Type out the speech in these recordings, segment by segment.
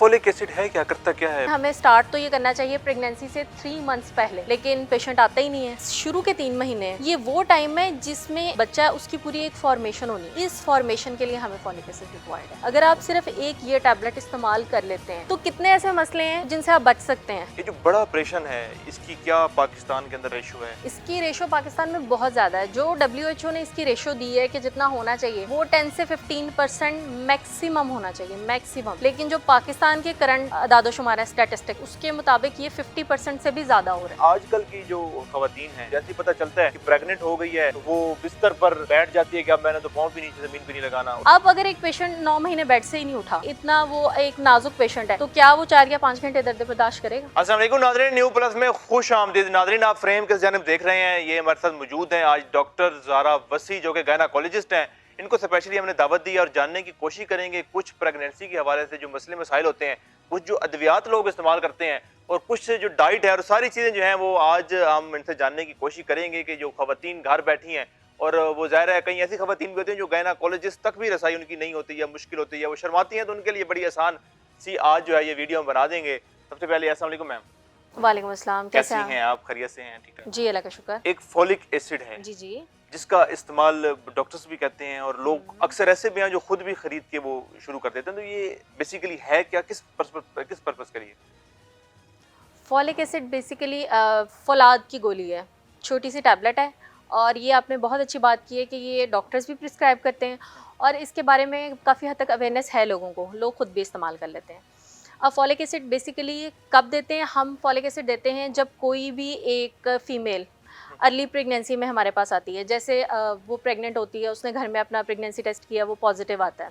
Folic acid है क्या, करता क्या है? हमें स्टार्ट तो ये करना चाहिए प्रेगनेंसी से 3 मंथ्स पहले, लेकिन पेशेंट आता ही नहीं है। शुरू के 3 महीने ये वो टाइम है जिसमें बच्चा उसकी पूरी एक फॉर्मेशन होनी है। इस फॉर्मेशन के लिए हमें फोलिक एसिड रिक्वायर्ड है। अगर आप सिर्फ एक ये टैबलेट इस्तेमाल कर लेते हैं तो कितने ऐसे मसले हैं जिनसे आप बच सकते हैं। ये जो बड़ा ऑपरेशन है इसकी क्या पाकिस्तान के अंदर रेशो है? इसकी रेशो पाकिस्तान में बहुत ज्यादा है। जो WHO ने इसकी रेशो दी है कि जितना होना चाहिए वो 10 से 15% मैक्सिमम होना चाहिए, मैक्सिमम। लेकिन जो पाकिस्तान के करंट दादोशुमार है स्टैटिस्टिक, उसके मुताबिक ये 50% से भी ज्यादा हो रहा है। आजकल की जो खवातीन है, जैसे ही पता चलता है कि प्रेग्नेंट हो गई है तो वो बिस्तर पर बैठ जाती है कि अब मैंने तो पाँव भी नीचे जमीन पे नहीं लगाना। अब अगर एक पेशेंट 9 महीने बेड से ही नहीं उठा, इतना वो एक नाजुक पेशेंट है, तो क्या वो 4 या 5 घंटे दर्द बर्दाश्त करेगा? अस्सलाम वालेकुम नाज़रीन, न्यू प्लस में खुश आमदीद। नाज़रीन, आप फ्रेम के जानिब देख रहे हैं, ये हमारे साथ मौजूद हैं आज डॉक्टर ज़ारा वसी जो कि गायनेकोलॉजिस्ट हैं। इनको स्पेशली हमने दावत दी और जानने की कोशिश करेंगे कुछ प्रेगनेंसी के हवाले से जो मसले मसाइल होते हैं, कुछ जो अद्वियात लोग इस्तेमाल करते हैं और कुछ जो डाइट है और सारी चीज़ें जो हैं वो आज हम इनसे जानने की कोशिश करेंगे कि जो खवातीन घर बैठी हैं और वो ज़ाहिर है कई ऐसी खवातीन भी होती हैं जो गायनेकोलॉजिस्ट तक भी रसाई उनकी नहीं होती या मुश्किल होती है, वो शर्माती हैं, तो उनके लिए बड़ी आसान सी आज जो है ये वीडियो हम बना देंगे। सबसे पहले अस्सलाम वालेकुम मैम। वालेकुम अस्सलाम, कैसी हैं आप? खैरियत से हैं? ठीक है जी, अल्लाह का शुक्र। एक फोलिक एसिड है जी जी, जिसका इस्तेमाल डॉक्टर्स भी कहते हैं और लोग अक्सर ऐसे भी हैं जो खुद भी खरीद के वो शुरू कर देते हैं, तो ये बेसिकली है क्या, किस पर्पस के लिए? फॉलिक एसिड बेसिकली फौलाद की गोली है, छोटी सी टैबलेट है। और ये आपने बहुत अच्छी बात की है कि ये डॉक्टर्स भी प्रिस्क्राइब करते हैं और इसके बारे में काफ़ी हद तक अवेयरनेस है लोगों को, लोग खुद भी इस्तेमाल कर लेते हैं। अब फॉलिक एसिड बेसिकली कब देते हैं? हम फॉलिक एसिड देते हैं जब कोई भी एक फ़ीमेल अर्ली प्रेगनेंसी में हमारे पास आती है। जैसे वो प्रेग्नेंट होती है, उसने घर में अपना प्रेगनेंसी टेस्ट किया, वो पॉजिटिव आता है,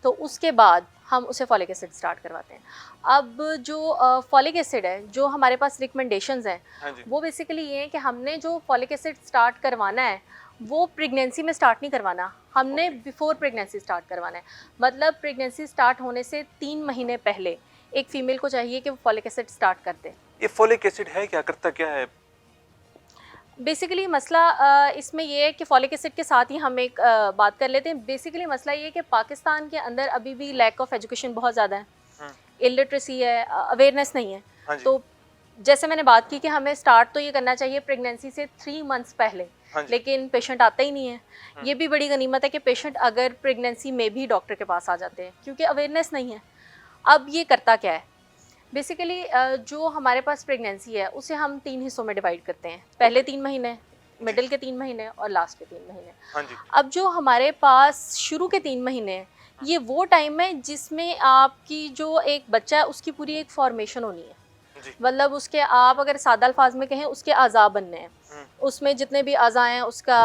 तो उसके बाद हम उसे फॉलिक एसिड स्टार्ट करवाते हैं। अब जो फॉलिक एसिड है, जो हमारे पास रिकमेंडेशंस हैं, हाँ जी। वो बेसिकली ये है कि हमने जो फॉलिक एसिड स्टार्ट करवाना है वो प्रेगनेंसी में स्टार्ट नहीं करवाना, हमने बिफोर प्रेगनेंसी स्टार्ट करवाना है। मतलब प्रेगनेंसी स्टार्ट होने से 3 महीने पहले एक फ़ीमेल को चाहिए कि वो फॉलिक एसिड स्टार्ट कर दे। ये फोलिक एसिड है क्या, करता क्या है? बेसिकली मसला इसमें ये है कि फॉलिक एसिड के साथ ही हम एक बात कर लेते हैं। बेसिकली मसला ये है कि पाकिस्तान के अंदर अभी भी लैक ऑफ एजुकेशन बहुत ज़्यादा है, इलिटरेसी है, अवेयरनेस नहीं है। हाँ जी। तो जैसे मैंने बात की कि हमें स्टार्ट तो ये करना चाहिए प्रेगनेंसी से 3 मंथ्स पहले, हाँ जी। लेकिन पेशेंट आता ही नहीं है। ये भी बड़ी गनीमत है कि पेशेंट अगर प्रेगनेंसी में भी डॉक्टर के पास आ जाते हैं, क्योंकि अवेयरनेस नहीं है। अब ये करता क्या है? बेसिकली जो हमारे पास प्रेगनेंसी है उसे हम 3 हिस्सों में डिवाइड करते हैं, पहले 3 महीने, मिडिल के 3 महीने और लास्ट के 3 महीने। हाँ जी। अब जो हमारे पास शुरू के 3 महीने हैं, ये वो टाइम है जिसमें आपकी जो एक बच्चा है उसकी पूरी एक फॉर्मेशन होनी है। जी। मतलब उसके, आप अगर सादा अल्फाज में कहें, उसके आज़ा बनने हैं। उसमें जितने भी आज़ा हैं, उसका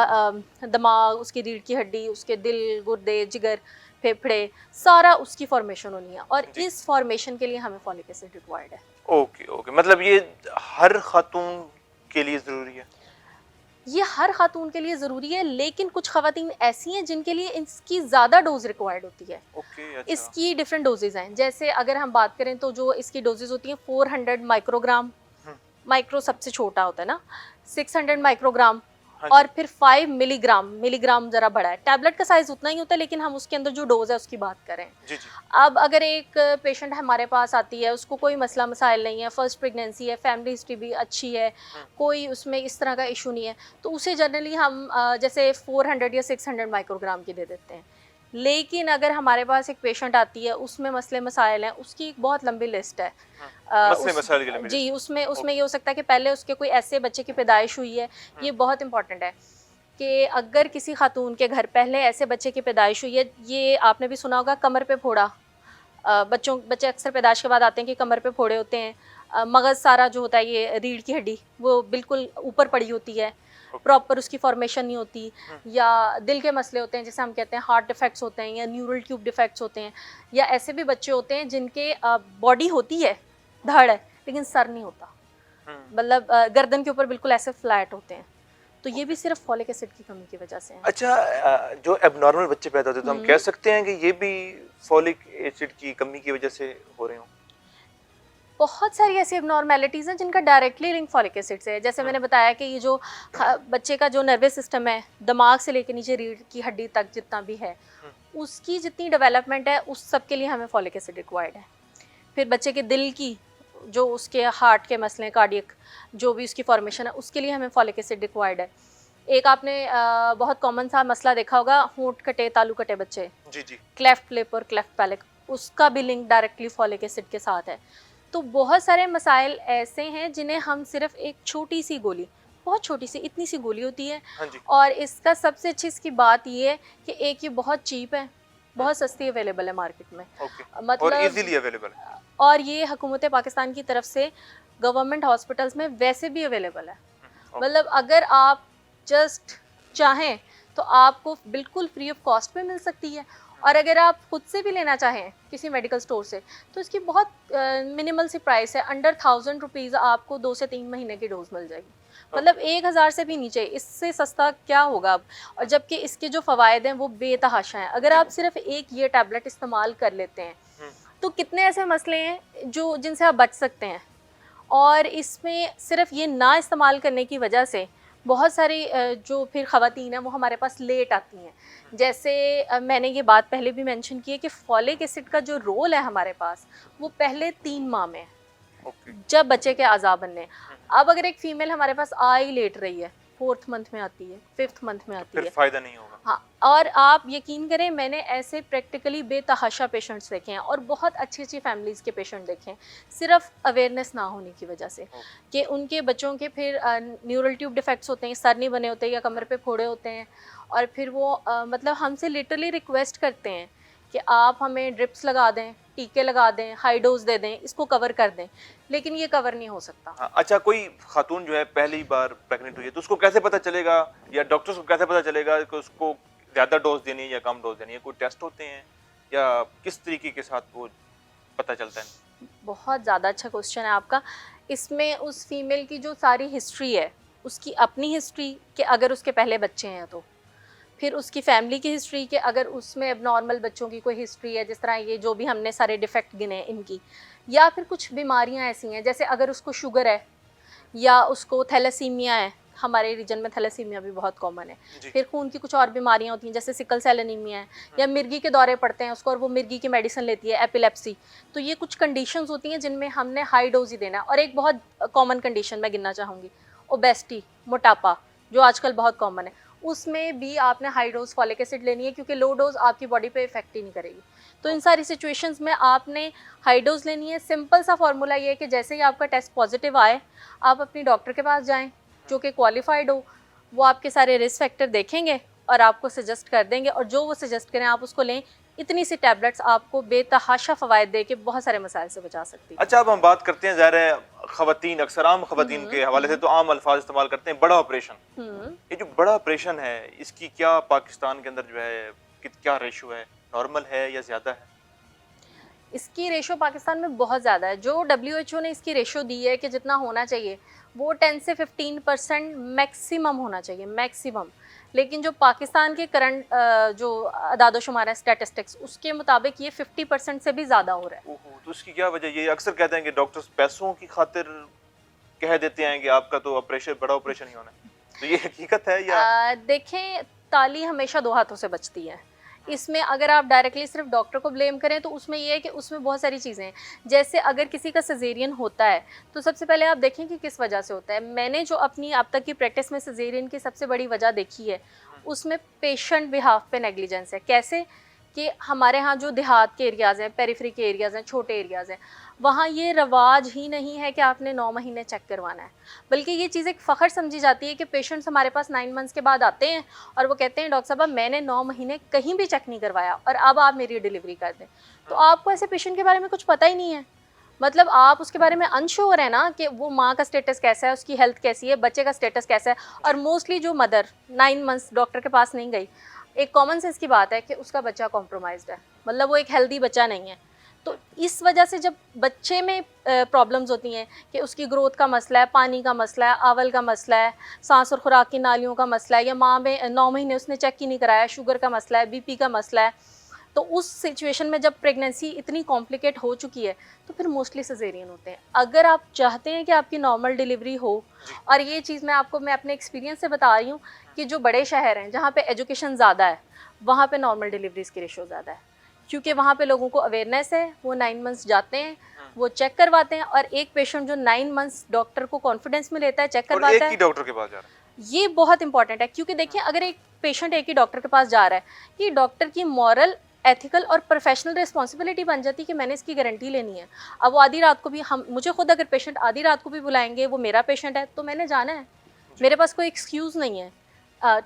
दिमाग, उसकी रीढ़ की हड्डी, उसके दिल, गुर्दे, जिगर, फेफड़े, सारा उसकी फॉर्मेशन होनी है। और इस फॉर्मेशन के लिए हमें फॉलिक एसिड रिक्वायर्ड है। ओके ओके, मतलब ये हर खातून के लिए जरूरी है? ये हर खातून के लिए ज़रूरी है, लेकिन कुछ ख़वातीन ऐसी हैं जिनके लिए इसकी ज़्यादा डोज रिक्वायर्ड होती है। ओके, अच्छा। इसकी डिफरेंट डोजेज़ हैं। जैसे अगर हम बात करें तो जो इसकी डोजेज़ होती हैं 400 माइक्रोग्राम, माइक्रो सबसे छोटा होता है ना, 600 माइक्रोग्राम, हाँ और फिर 5 मिलीग्राम, मिलीग्राम ज़रा बड़ा है। टैबलेट का साइज़ उतना ही होता है, लेकिन हम उसके अंदर जो डोज़ है उसकी बात करें। जी जी। अब अगर एक पेशेंट हमारे पास आती है, उसको कोई मसला मसाइल नहीं है, फर्स्ट प्रेगनेंसी है, फैमिली हिस्ट्री भी अच्छी है, कोई उसमें इस तरह का इशू नहीं है, तो उसे जनरली हम जैसे 400 या 600 माइक्रोग्राम की दे देते हैं। लेकिन अगर हमारे पास एक पेशेंट आती है, उसमें मसले मसाइल हैं, उसकी एक बहुत लंबी लिस्ट है। मसले मसाइल की लंबी जी, उसमें ये हो सकता है कि पहले उसके कोई ऐसे बच्चे की पैदाइश हुई है। ये बहुत इंपॉर्टेंट है कि अगर किसी खातून के घर पहले ऐसे बच्चे की पैदाइश हुई है, ये आपने भी सुना होगा, कमर पे फोड़ा। बच्चे अक्सर पैदाइश के बाद आते हैं कि कमर पे फोड़े होते हैं, मगज़ सारा जो होता है, ये रीढ़ की हड्डी, वो बिल्कुल ऊपर पड़ी होती है, प्रॉपर उसकी फॉर्मेशन नहीं होती। या दिल के मसले होते हैं, जैसे हम कहते हैं हार्ट डिफेक्ट्स होते हैं या न्यूरल ट्यूब डिफेक्ट्स होते हैं। या ऐसे भी बच्चे होते हैं जिनके बॉडी होती है, धड़ है, लेकिन सर नहीं होता, मतलब गर्दन के ऊपर बिल्कुल ऐसे फ्लैट होते हैं। तो ये भी सिर्फ फॉलिक एसिड की कमी की वजह से है। अच्छा, जो एबनॉर्मल बच्चे पैदा होते हैं तो हम कह सकते हैं कि ये भी फोलिक एसिड की कमी की वजह से हो रहे हों? बहुत सारी ऐसी एबनॉर्मेलिटीज़ हैं जिनका डायरेक्टली लिंक फॉलिक एसिड से है। जैसे मैंने बताया कि ये जो बच्चे का जो नर्वस सिस्टम है, दिमाग से लेकर नीचे रीढ़ की हड्डी तक जितना भी है, उसकी जितनी डेवलपमेंट है, उस सब के लिए हमें फॉलिक एसिड रिक्वायर्ड है। फिर बच्चे के दिल की जो उसके हार्ट के मसले कार्डियक जो भी उसकी फॉर्मेशन है उसके लिए हमें फॉलिक एसिड रिक्वायर्ड है। एक आपने बहुत कॉमन सा मसला देखा होगा, होंठ कटे तालू कटे बच्चे, जी जी। क्लेफ्ट लिप और क्लेफ्ट पैलेट, उसका भी लिंक डायरेक्टली फॉलिक एसिड के साथ है। तो बहुत सारे मसाइल ऐसे हैं जिन्हें हम सिर्फ एक छोटी सी गोली, बहुत छोटी सी इतनी सी गोली होती है, हाँ जी। और इसका सबसे अच्छी इसकी बात ये है कि एक ये बहुत चीप है, बहुत सस्ती अवेलेबल है मार्केट में, ओके। और मतलब इजीली अवेलेबल है। और ये हुकूमत पाकिस्तान की तरफ से गवर्नमेंट हॉस्पिटल्स में वैसे भी अवेलेबल है। मतलब अगर आप जस्ट चाहें तो आपको बिल्कुल फ्री ऑफ कॉस्ट पे मिल सकती है, और अगर आप खुद से भी लेना चाहें किसी मेडिकल स्टोर से तो इसकी बहुत मिनिमल सी प्राइस है, अंडर 1000 रुपीज़ आपको 2 से 3 महीने की डोज मिल जाएगी। मतलब 1000 से भी नीचे, इससे सस्ता क्या होगा अब। और जबकि इसके जो फ़वायद हैं वो बेतहाशा हैं। अगर आप सिर्फ एक ये टैबलेट इस्तेमाल कर लेते हैं तो कितने ऐसे मसले हैं जो जिनसे आप बच सकते हैं। और इसमें सिर्फ ये ना इस्तेमाल करने की वजह से बहुत सारी जो फिर ख़वातीन हैं वो हमारे पास लेट आती हैं। जैसे मैंने ये बात पहले भी मेंशन की है कि फॉलिक एसिड का जो रोल है हमारे पास वो पहले 3 माह में है, जब बच्चे के आज़ा बनने। अब अगर एक फ़ीमेल हमारे पास आ ही लेट रही है, 4th मंथ में आती है, 5th मंथ में आती है, फ़ायदा नहीं होगा। हाँ, और आप यकीन करें मैंने ऐसे प्रैक्टिकली बेतहाशा पेशेंट्स देखे हैं और बहुत अच्छी अच्छी फैमिलीज़ के पेशेंट देखे हैं, सिर्फ अवेयरनेस ना होने की वजह से कि उनके बच्चों के फिर न्यूरल ट्यूब डिफेक्ट्स होते हैं, सर नहीं बने होते या कमर पे फोड़े होते हैं, और फिर वो मतलब हमसे लिटरली रिक्वेस्ट करते हैं कि आप हमें ड्रिप्स लगा दें, टीके लगा दें, हाई डोज दे दें, इसको कवर कर दें, लेकिन ये कवर नहीं हो सकता। हाँ, अच्छा, कोई खातून जो है पहली बार प्रेग्नेंट हुई है तो उसको कैसे पता चलेगा, या डॉक्टर्स को कैसे पता चलेगा कि उसको ज़्यादा डोज देनी है या कम डोज देनी है? कोई टेस्ट होते हैं या किस तरीके के साथ वो पता चलता है? बहुत ज़्यादा अच्छा क्वेश्चन है आपका। इसमें उस फीमेल की जो सारी हिस्ट्री है, उसकी अपनी हिस्ट्री कि अगर उसके पहले बच्चे हैं तो, फिर उसकी फैमिली की हिस्ट्री कि अगर उसमें एबनॉर्मल बच्चों की कोई हिस्ट्री है, जिस तरह ये जो भी हमने सारे डिफेक्ट गिने इनकी, या फिर कुछ बीमारियां ऐसी हैं जैसे अगर उसको शुगर है या उसको थैलेसीमिया है, हमारे रीजन में थैलेसीमिया भी बहुत कॉमन है, फिर खून की कुछ और बीमारियां होती हैं जैसे सिकल सेल एनीमिया है, या मिर्गी के दौरे पड़ते हैं उसको और वो मिर्गी की मेडिसिन लेती है, एपिलेप्सी। तो ये कुछ कंडीशंस होती हैं जिनमें हमने हाई डोज ही देना है। और एक बहुत कॉमन कंडीशन मैं गिनना चाहूँगी, ओबेसिटी, मोटापा, जो आजकल बहुत कॉमन है, उसमें भी आपने हाई डोज फॉलिक एसिड लेनी है क्योंकि लो डोज आपकी बॉडी पे इफेक्ट ही नहीं करेगी। तो इन सारी सिचुएशंस में आपने हाई डोज लेनी है। सिंपल सा फार्मूला ये है कि जैसे ही आपका टेस्ट पॉजिटिव आए आप अपनी डॉक्टर के पास जाएं जो कि क्वालिफाइड हो, वो आपके सारे रिस्क फैक्टर देखेंगे और आपको सजेस्ट कर देंगे, और जो वो सजेस्ट करें आप उसको लें। इतनी सी टैबलेट्स आपको बेतहाशा फ़वायद दे के बहुत सारे मसाइल से बचा सकती है। अच्छा, अब हम बात करते हैं, ज़ाहिर है ख़वातीन अक्सर आम ख़वातीन के हवाले से तो आम अल्फाज इस्तेमाल करते हैं, बड़ा ऑपरेशन। ये जो बड़ा ऑपरेशन है इसकी क्या पाकिस्तान के अंदर जो है क्या रेशो है, नॉर्मल है या ज़्यादा है? इसकी रेशो पाकिस्तान में बहुत ज़्यादा है। जो WHO ने इसकी रेशो दी है कि जितना होना चाहिए वो 10 से 15% मैक्सिमम होना चाहिए, मैक्सिमम। लेकिन जो पाकिस्तान के करंट जो अदादोशुमार है, स्टैटिस्टिक्स, उसके मुताबिक ये 50% से भी ज़्यादा हो रहा है। ओहो, तो इसकी क्या वजह? ये अक्सर कहते हैं कि डॉक्टर्स पैसों की खातिर कह देते हैं कि आपका तो ऑपरेशन बड़ा ऑपरेशन ही होना है, तो ये हकीकत है या? देखें, ताली हमेशा 2 हाथों से बचती है। इसमें अगर आप डायरेक्टली सिर्फ डॉक्टर को ब्लेम करें तो उसमें ये है कि उसमें बहुत सारी चीज़ें हैं। जैसे अगर किसी का सिजेरियन होता है तो सबसे पहले आप देखें कि किस वजह से होता है। मैंने जो अपनी अब तक की प्रैक्टिस में सिजेरियन की सबसे बड़ी वजह देखी है उसमें पेशेंट बिहाफ पे नेग्लिजेंस है। कैसे कि हमारे यहाँ जो देहात के एरियाज़ हैं, पेरिफेरी के एरियाज़ हैं, छोटे एरियाज़ हैं, वहाँ ये रवाज ही नहीं है कि आपने 9 महीने चेक करवाना है, बल्कि ये चीज़ एक फ़ख्र समझी जाती है कि पेशेंट्स हमारे पास 9 मंथ्स के बाद आते हैं और वो कहते हैं डॉक्टर साहब मैंने 9 महीने कहीं भी चेक नहीं करवाया और अब आप मेरी डिलीवरी कर दें। तो आपको ऐसे पेशेंट के बारे में कुछ पता ही नहीं है, मतलब आप उसके बारे में अनश्योर है ना कि वो माँ का स्टेटस कैसा है, उसकी हेल्थ कैसी है, बच्चे का स्टेटस कैसा है। और मोस्टली जो मदर 9 मंथ्स डॉक्टर के पास नहीं गई, एक कॉमन सेंस की बात है कि उसका बच्चा कॉम्प्रोमाइज्ड है, मतलब वो एक हेल्दी बच्चा नहीं है। तो इस वजह से जब बच्चे में प्रॉब्लम्स होती हैं कि उसकी ग्रोथ का मसला है, पानी का मसला है, आवल का मसला है, सांस और खुराक की नालियों का मसला है, या माँ में 9 महीने उसने चेक ही नहीं कराया, शुगर का मसला है, बीपी का मसला है, तो उस सिचुएशन में जब प्रेगनेंसी इतनी कॉम्प्लिकेट हो चुकी है तो फिर मोस्टली सिजेरियन होते हैं। अगर आप चाहते हैं कि आपकी नॉर्मल डिलीवरी हो, और ये चीज़ मैं अपने एक्सपीरियंस से बता रही हूँ कि जो बड़े शहर हैं जहाँ पे एजुकेशन ज़्यादा है वहाँ पे नॉर्मल डिलीवरीज़ की रेशो ज़्यादा है, क्योंकि वहाँ पे लोगों को अवेयरनेस है, वो 9 मंथ्स जाते हैं वो चेक करवाते हैं। और एक पेशेंट जो 9 मंथ्स डॉक्टर को कॉन्फिडेंस में लेता है, चेक और करवाता एक है, ही डॉक्टर के पास जा रहा है। ये बहुत इंपॉर्टेंट है। क्योंकि देखिए अगर एक पेशेंट एक ही डॉक्टर के पास जा रहा है, ये डॉक्टर की मॉरल, एथिकल और प्रोफेशनल रिस्पॉन्सिबिलिटी बन जाती है कि मैंने इसकी गारंटी लेनी है। अब वो आधी रात को भी, हम मुझे खुद अगर पेशेंट आधी रात को भी बुलाएंगे, वो मेरा पेशेंट है तो मैंने जाना है, मेरे पास कोई एक्सक्यूज़ नहीं है,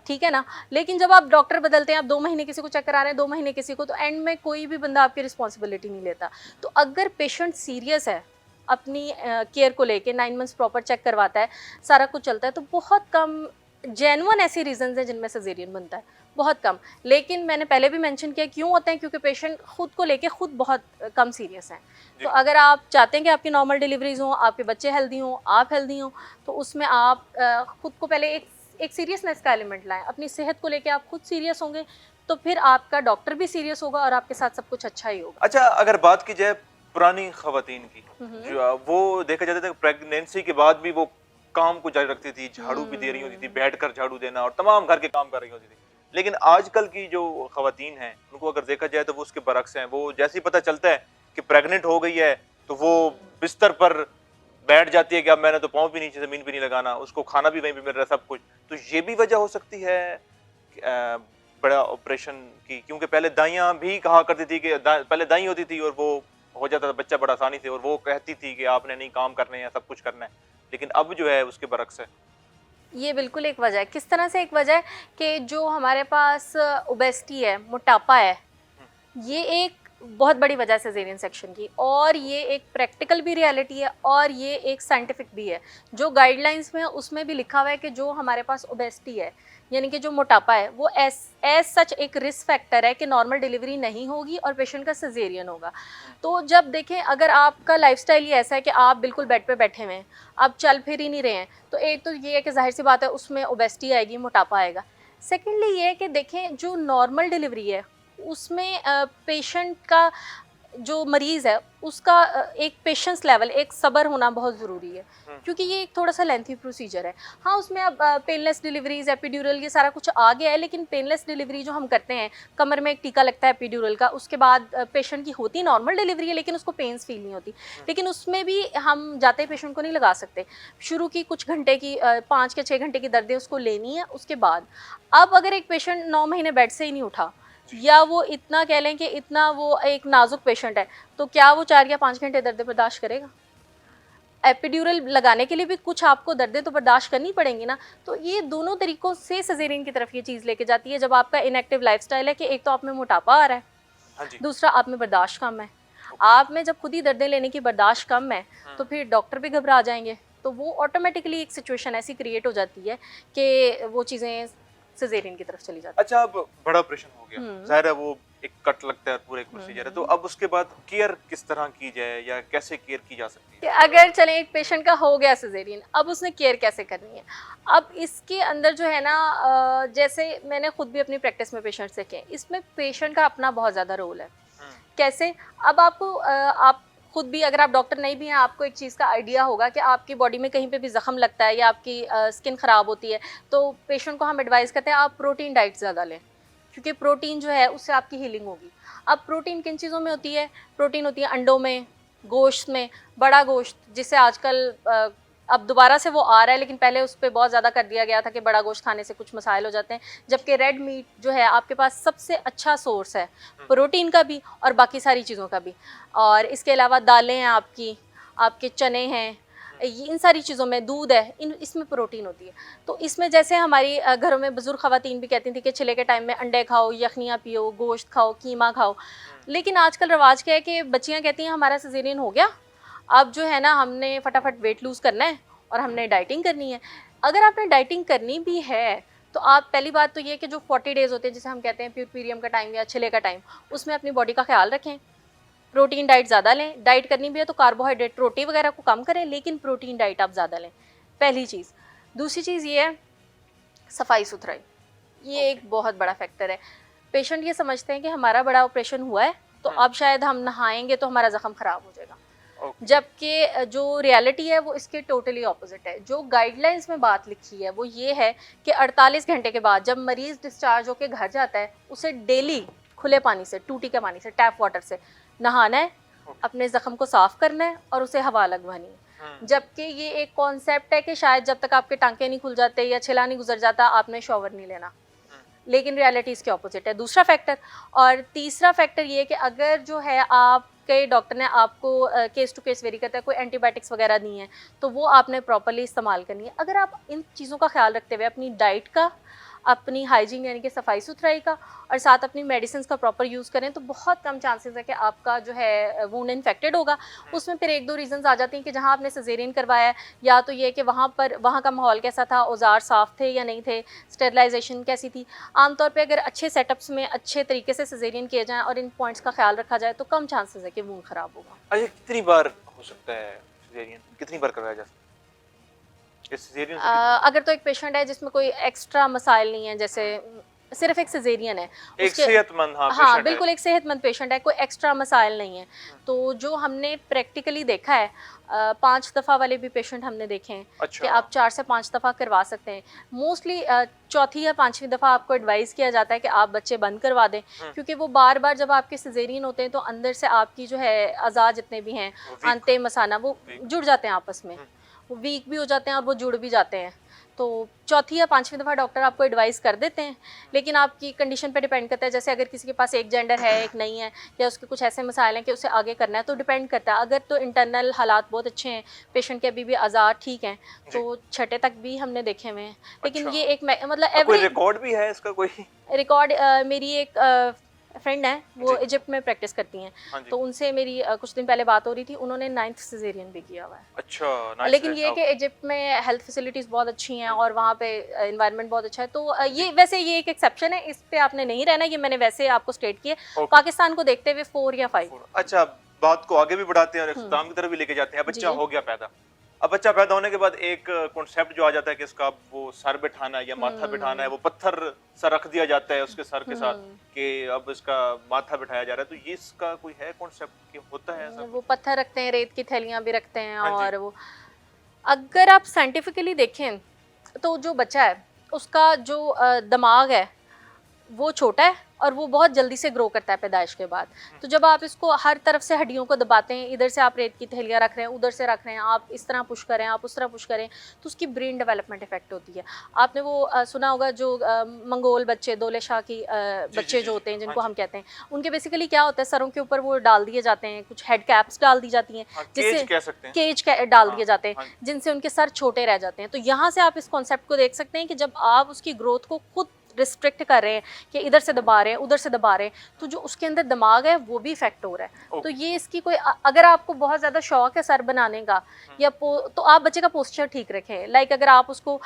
ठीक है ना। लेकिन जब आप डॉक्टर बदलते हैं, आप 2 महीने किसी को चेक करा रहे हैं, 2 महीने किसी को, तो एंड में कोई भी बंदा आपकी रिस्पॉन्सिबिलिटी नहीं लेता। तो अगर पेशेंट सीरियस है, अपनी केयर को लेके 9 मंथ्स प्रॉपर चेक करवाता है, सारा कुछ चलता है, तो बहुत कम जेन्युइन ऐसी रीजंस हैं जिनमें सिजेरियन बनता है, बहुत कम। लेकिन मैंने पहले भी मेंशन किया क्यों होते हैं, क्योंकि पेशेंट खुद को लेके खुद बहुत कम सीरियस हैं। तो अगर आप चाहते हैं कि आपकी नॉर्मल डिलीवरीज हों, आपके बच्चे हेल्दी हों, आप हेल्दी हों, तो उसमें आप खुद को पहले एक सीरियसनेस का एलिमेंट लाएं। अपनी सेहत को लेके आप खुद सीरियस होंगे तो फिर आपका डॉक्टर भी सीरियस होगा और आपके साथ सब कुछ अच्छा ही होगा। अच्छा, अगर बात की जाए पुरानी खवातीन की, जो वो देखा जाता था प्रेगनेंसी के बाद भी वो काम को जारी रखती थी, झाड़ू भी दे रही होती थी, बैठकर झाड़ू देना और तमाम घर के काम कर रही होती थी। लेकिन आजकल की जो खवातीन हैं, उनको अगर देखा जाए तो वो उसके बरक्स हैं। वो जैसे ही पता चलता है कि प्रेग्नेंट हो गई है तो वो बिस्तर पर बैठ जाती है कि अब मैंने तो पाँव भी नीचे जमीन पे नहीं लगाना, उसको खाना भी वहीं पे मिल रहा है, सब कुछ। तो ये भी वजह हो सकती है बड़ा ऑपरेशन की, क्योंकि पहले दाइयाँ भी कहा करती थी कि पहले दाई होती थी और वो हो जाता था बच्चा बड़ा आसानी से, और वो कहती थी कि आपने नहीं काम करने हैं, सब कुछ करना है। लेकिन अब जो है उसके बरक्स है। ये बिल्कुल एक वजह है। किस तरह से एक वजह है कि जो हमारे पास ओबेसिटी है, मोटापा है, ये एक बहुत बड़ी वजह है सिजेरियन सेक्शन की। और ये एक प्रैक्टिकल भी रियलिटी है और ये एक साइंटिफिक भी है। जो गाइडलाइंस में है उसमें भी लिखा हुआ है कि जो हमारे पास ओबेसिटी है, यानी कि जो मोटापा है, वो एज सच एक रिस्क फैक्टर है कि नॉर्मल डिलीवरी नहीं होगी और पेशेंट का सिजेरियन होगा। तो जब देखें, अगर आपका लाइफस्टाइल ही ऐसा है कि आप बिल्कुल बेड पे बैठे हुए हैं, आप चल फिर ही नहीं रहे हैं, तो एक तो ये है कि जाहिर सी बात है उसमें ओबेसिटी आएगी, मोटापा आएगा। सेकेंडली ये है कि देखें जो नॉर्मल डिलीवरी है उसमें पेशेंट का, जो मरीज़ है उसका एक पेशेंस लेवल, एक सब्र होना बहुत ज़रूरी है, क्योंकि ये एक थोड़ा सा लेंथी प्रोसीजर है। हाँ, उसमें अब पेनलेस डिलीवरीज, एपिड्यूरल, ये सारा कुछ आ गया है। लेकिन पेनलेस डिलीवरी जो हम करते हैं, कमर में एक टीका लगता है एपिड्यूरल का, उसके बाद पेशेंट की होती नॉर्मल डिलीवरी है लेकिन उसको पेन्स फील नहीं होती। लेकिन उसमें भी हम जाते पेशेंट को नहीं लगा सकते। शुरू की कुछ घंटे की 5 के 6 घंटे की दर्दें उसको लेनी है। उसके बाद अब अगर एक पेशेंट 9 महीने बेड से ही नहीं उठा, या वो इतना कह लें कि इतना वो एक नाजुक पेशेंट है, तो क्या वो 4 या 5 घंटे दर्द बर्दाश्त करेगा? एपिड्यूरल लगाने के लिए भी कुछ आपको दर्दें तो बर्दाश्त करनी पड़ेंगी ना। तो ये दोनों तरीकों से सिजेरियन की तरफ ये चीज़ लेके जाती है। जब आपका इनएक्टिव लाइफस्टाइल है कि एक तो आप में मोटापा आ रहा है, हाँ जी। दूसरा आप में बर्दाश्त कम है। आप में जब खुद ही दर्दें लेने की बर्दाश्त कम है तो फिर डॉक्टर भी घबरा जाएंगे। तो वो ऑटोमेटिकली एक सिचुएशन ऐसी क्रिएट हो जाती है कि वो चीज़ें सिजेरियन की तरफ चली जाती है। अच्छा, अब बड़ा ऑपरेशन हो गया, जाहिर है वो एक कट लगता है, पूरा एक प्रोसीजर है। तो अब उसके बाद केयर किस तरह की जाए या कैसे केयर की जा सकती कि है? अगर चलें एक पेशेंट का हो गया सिजेरियन, अब उसने केयर कैसे करनी है? अब इसके अंदर जो है ना, जैसे मैंने खुद भी अपनी प्रैक्टिस में पेशेंट से किए, इसमें पेशेंट का अपना बहुत ज़्यादा रोल है। कैसे? अब आपको आप खुद भी, अगर आप डॉक्टर नहीं भी हैं, आपको एक चीज़ का आइडिया होगा कि आपकी बॉडी में कहीं पे भी ज़ख्म लगता है या आपकी स्किन ख़राब होती है, तो पेशेंट को हम एडवाइस करते हैं आप प्रोटीन डाइट ज़्यादा लें, क्योंकि प्रोटीन जो है उससे आपकी हीलिंग होगी। अब प्रोटीन किन चीज़ों में होती है? प्रोटीन होती है अंडों में, गोश्त में, बड़ा गोश्त, जिससे आजकल अब दोबारा से वो आ रहा है, लेकिन पहले उस पर बहुत ज़्यादा कर दिया गया था कि बड़ा गोश्त खाने से कुछ मसाइल हो जाते हैं। जबकि रेड मीट जो है आपके पास सबसे अच्छा सोर्स है प्रोटीन का भी और बाकी सारी चीज़ों का भी। और इसके अलावा दालें हैं, आपके चने हैं, इन सारी चीज़ों में, दूध है, इसमें प्रोटीन होती है। तो इसमें जैसे हमारी घरों में बुजुर्ग ख़वातीन भी कहती थी कि छिले के टाइम में अंडे खाओ, यखनियाँ पियो, गोश्त खाओ, कीमा खाओ। लेकिन आजकल रवाज क्या है कि बच्चियाँ कहती हैं हमारा सिजेरियन हो गया, अब जो है ना हमने फटाफट वेट लूज़ करना है और हमने डाइटिंग करनी है। अगर आपने डाइटिंग करनी भी है तो आप, पहली बात तो ये कि जो 40 डेज़ होते हैं जिसे हम कहते हैं प्यूरपीरियम का टाइम या छिले का टाइम, उसमें अपनी बॉडी का ख्याल रखें। प्रोटीन डाइट ज़्यादा लें। डाइट करनी भी है तो कार्बोहाइड्रेट, रोटी वगैरह को कम करें, लेकिन प्रोटीन डाइट आप ज़्यादा लें, पहली चीज़। दूसरी चीज़ ये है सफाई सुथराई, ये एक बहुत बड़ा फैक्टर है। पेशेंट ये समझते हैं कि हमारा बड़ा ऑपरेशन हुआ है तो अब शायद हम नहाएंगे तो हमारा ज़ख्म ख़राब हो जाएगा, जबकि जो रियलिटी है वो इसके टोटली ऑपोजिट है। जो गाइडलाइंस में बात लिखी है वो ये है कि 48 घंटे के बाद जब मरीज़ डिस्चार्ज होकर घर जाता है, उसे डेली खुले पानी से, टूटी के पानी से, टैप वाटर से नहाना है अपने जख्म को साफ करना है और उसे हवा लगवानी है। जबकि ये एक कॉन्सेप्ट है कि शायद जब तक आपके टांके नहीं खुल जाते या छिला नहीं गुजर जाता आपने शॉवर नहीं लेना, लेकिन रियलिटी इसके ऑपोजिट है। दूसरा फैक्टर, और तीसरा फैक्टर ये है कि अगर जो है आपके डॉक्टर ने आपको केस टू केस वेरी करता है, कोई एंटीबायोटिक्स वगैरह नहीं है, तो वो आपने प्रॉपर्ली इस्तेमाल करनी है। अगर आप इन चीज़ों का ख्याल रखते हुए अपनी डाइट का, अपनी हाइजीन यानी कि सफाई सुथराई का, और साथ अपनी मेडिसिन का प्रॉपर यूज़ करें, तो बहुत कम चांसेस है कि आपका जो है वुंड इन्फेक्टेड होगा। उसमें फिर एक दो रीजंस आ जाती हैं कि जहाँ आपने सिजेरियन करवाया है, या तो ये कि वहाँ का माहौल कैसा था, औजार साफ़ थे या नहीं थे, स्टेरिलाइजेशन कैसी थी। आमतौर पे अगर अच्छे सेटअप्स में अच्छे तरीके से सिजेरियन किए जाएँ और इन पॉइंट्स का ख्याल रखा जाए तो कम चांसेस है कि वुंड ख़राब होगा। अच्छा, कितनी बार हो सकता है सिजेरियन, कितनी बार करवाया जा सकता है सिजेरियन? अगर तो एक पेशेंट है जिसमें कोई एक्स्ट्रा मसाइल नहीं है, जैसे सिर्फ एक सिजेरियन है, एक सेहतमंद हाँ बिल्कुल एक सेहतमंद पेशेंट है, कोई एक्स्ट्रा मसाइल नहीं है, तो जो हमने प्रैक्टिकली देखा है 5 दफ़ा वाले भी पेशेंट हमने देखे हैं। अच्छा। कि आप 4 से 5 दफ़ा करवा सकते हैं। मोस्टली चौथी या 5वीं दफ़ा आपको एडवाइस किया जाता है कि आप बच्चे बंद करवा दें, क्योंकि वो बार बार जब आपके सिजेरियन होते हैं तो अंदर से आपकी जो है अज़ा जितने भी हैं, अंते मसाना, वो जुड़ जाते हैं आपस में, वो वीक भी हो जाते हैं और वो जुड़ भी जाते हैं। तो चौथी या 5वीं दफ़ा डॉक्टर आपको एडवाइस कर देते हैं, लेकिन आपकी कंडीशन पे डिपेंड करता है। जैसे अगर किसी के पास एक जेंडर है एक नहीं है, या उसके कुछ ऐसे मसाइल हैं कि उसे आगे करना है, तो डिपेंड करता है। अगर तो इंटरनल हालात बहुत अच्छे हैं, पेशेंट के अभी भी आज़ार ठीक हैं, तो छठे तक भी हमने देखे हुए हैं। लेकिन ये एक मतलब कोई रिकॉर्ड भी है इसका? कोई रिकॉर्ड मेरी एक फ्रेंड है, वो इजिप्ट में प्रैक्टिस करती हैं, तो उनसे मेरी कुछ दिन पहले बात हो रही थी, उन्होंने 9th सिजेरियन भी किया हुआ है। अच्छा, लेकिन ये कि इजिप्ट में हेल्थ फैसिलिटीज़ बहुत अच्छी हैं और वहाँ पे एनवायरनमेंट बहुत अच्छा है, तो ये वैसे ये एक एक्सेप्शन है, इस पे आपने नहीं रहना, ये मैंने वैसे आपको स्टेट किया। पाकिस्तान को देखते हुए 4 या 5। अच्छा, बात को आगे भी बढ़ाते हैं और इख्तिताम की तरफ भी लेके जाते हैं। बच्चा हो गया पैदा, अब बच्चा पैदा होने के बाद एक कॉन्सेप्ट जो आ जाता है कि इसका वो सर बिठाना है या माथा बिठाना है, वो पत्थर सा रख दिया जाता है उसके सर के साथ कि अब इसका माथा बिठाया जा रहा है, तो ये इसका कोई है कॉन्सेप्ट कि होता है ऐसा? वो पत्थर रखते हैं, रेत की थैलियाँ भी रखते हैं, और वो अगर आप साइंटिफिकली देखें तो जो बच्चा है उसका जो दिमाग है वो छोटा है और वो बहुत जल्दी से ग्रो करता है पैदाइश के बाद। तो जब आप इसको हर तरफ से हड्डियों को दबाते हैं, इधर से आप रेत की थैलियाँ रख रहे हैं, उधर से रख रहे हैं, आप इस तरह पुश करें, आप उस तरह पुश करें, तो उसकी ब्रेन डेवलपमेंट इफेक्ट होती है। आपने वो सुना होगा जो मंगोल बच्चे, दोले शाह की बच्चे जो होते हैं जिनको हम कहते हैं, उनके बेसिकली क्या होता है, सरों के ऊपर वो डाल दिए जाते हैं, कुछ हेड कैप्स डाल दी जाती हैं, जिससे केज डाल दिए जाते हैं, जिनसे उनके सर छोटे रह जाते हैं। तो यहाँ से आप इस कॉन्सेप्ट को देख सकते हैं कि जब आप उसकी ग्रोथ को खुद रिस्ट्रिक्ट कर रहे हैं कि इधर से दबा रहे हैं, उधर से दबा रहे हैं, तो जो उसके अंदर दिमाग है वो भी इफेक्ट हो रहा है। तो ये इसकी कोई अगर आपको बहुत ज़्यादा शौक है सर बनाने का या तो आप बच्चे का पोस्चर ठीक रखें। लाइक अगर आप उसको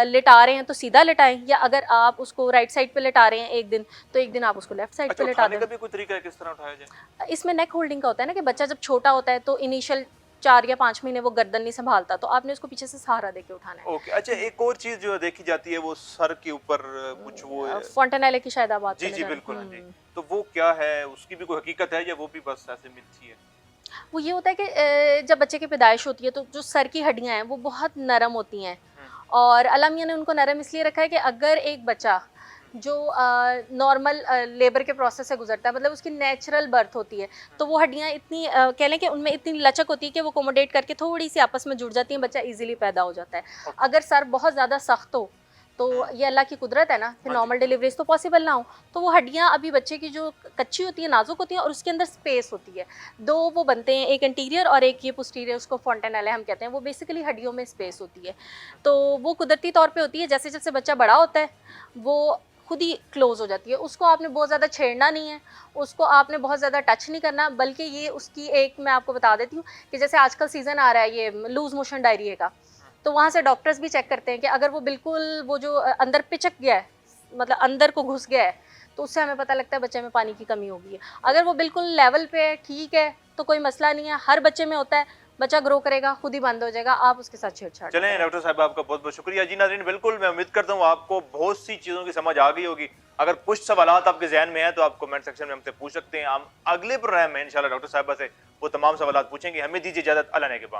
लिटा रहे हैं तो सीधा लिटाएं, या अगर आप उसको राइट साइड पे लिटा रहे हैं एक दिन, तो एक दिन आप उसको लेफ्ट साइड पे लिटा दें। का भी कोई तरीका है किस तरह उठाया जाए? इसमें नेक होल्डिंग का होता है ना, कि बच्चा जब छोटा होता है तो इनिशियल 4 या 5 महीने वो गर्दन नहीं संभालता, तो आपने उसको पीछे से सहारा देके उठाना है। ओके। अच्छा, एक और चीज जो देखी जाती है वो सर के ऊपर कुछ वो फॉन्टेनेले की शायद आप बात कर रहे हैं। जी बिल्कुल, जी। तो वो क्या है, उसकी भी कोई हकीकत है या वो भी बस ऐसे मिथी है? वो ये होता है कि जब बच्चे की पैदाइश होती है तो जो सर की हड्डियां हैं वो बहुत नरम होती हैं, और अल्लाह मियां ने उनको नरम इसलिए रखा है कि अगर एक बच्चा जो नॉर्मल लेबर के प्रोसेस से गुजरता है, मतलब उसकी नेचुरल बर्थ होती है, तो वो हड्डियाँ इतनी कह लें कि उनमें इतनी लचक होती है कि वो कोमोडेट करके थोड़ी सी आपस में जुड़ जाती हैं, बच्चा इजीली पैदा हो जाता है। अगर सर बहुत ज़्यादा सख्त हो तो ये अल्लाह की कुदरत है ना, फिर नॉर्मल डिलीवरीज तो पॉसिबल ना हो, तो वो हड्डियाँ अभी बच्चे की जो कच्ची होती है, नाजुक होती है, और उसके अंदर स्पेस होती है, दो वो बनते हैं, एक इंटीरियर और एक ये पोस्टीरियर, उसको फॉन्टेनेले हम कहते हैं। वो बेसिकली हड्डियों में स्पेस होती है, तो वो कुदरती तौर पे होती है। जैसे जैसे बच्चा बड़ा होता है वो खुद ही क्लोज हो जाती है, उसको आपने बहुत ज़्यादा छेड़ना नहीं है, उसको आपने बहुत ज़्यादा टच नहीं करना, बल्कि ये उसकी एक मैं आपको बता देती हूँ कि जैसे आजकल सीज़न आ रहा है ये लूज मोशन डायरिया का, तो वहाँ से डॉक्टर्स भी चेक करते हैं कि अगर वो बिल्कुल वो जो अंदर पिचक गया है, मतलब अंदर को घुस गया है, तो उससे हमें पता लगता है बच्चे में पानी की कमी हो गई है। अगर वो बिल्कुल लेवल पे है, ठीक है, तो कोई मसला नहीं है, हर बच्चे में होता है, बच्चा ग्रो करेगा, खुद ही बंद हो जाएगा, आप उसके साथ छेड़छाड़। चलें डॉक्टर साहब, आपका बहुत बहुत शुक्रिया। जी नाज़रीन, बिल्कुल मैं उम्मीद करता हूँ आपको बहुत सी चीज़ों की समझ आ गई होगी। अगर कुछ सवालात आपके जहन में हैं तो आप कमेंट सेक्शन में हमसे पूछ सकते हैं। हम अगले प्रोग्राम में इंशाल्लाह डॉक्टर साहबा से वो तमाम सवालात पूछेंगे। हमें दीजिए इजाज़त। अल्लाह ने के बाद।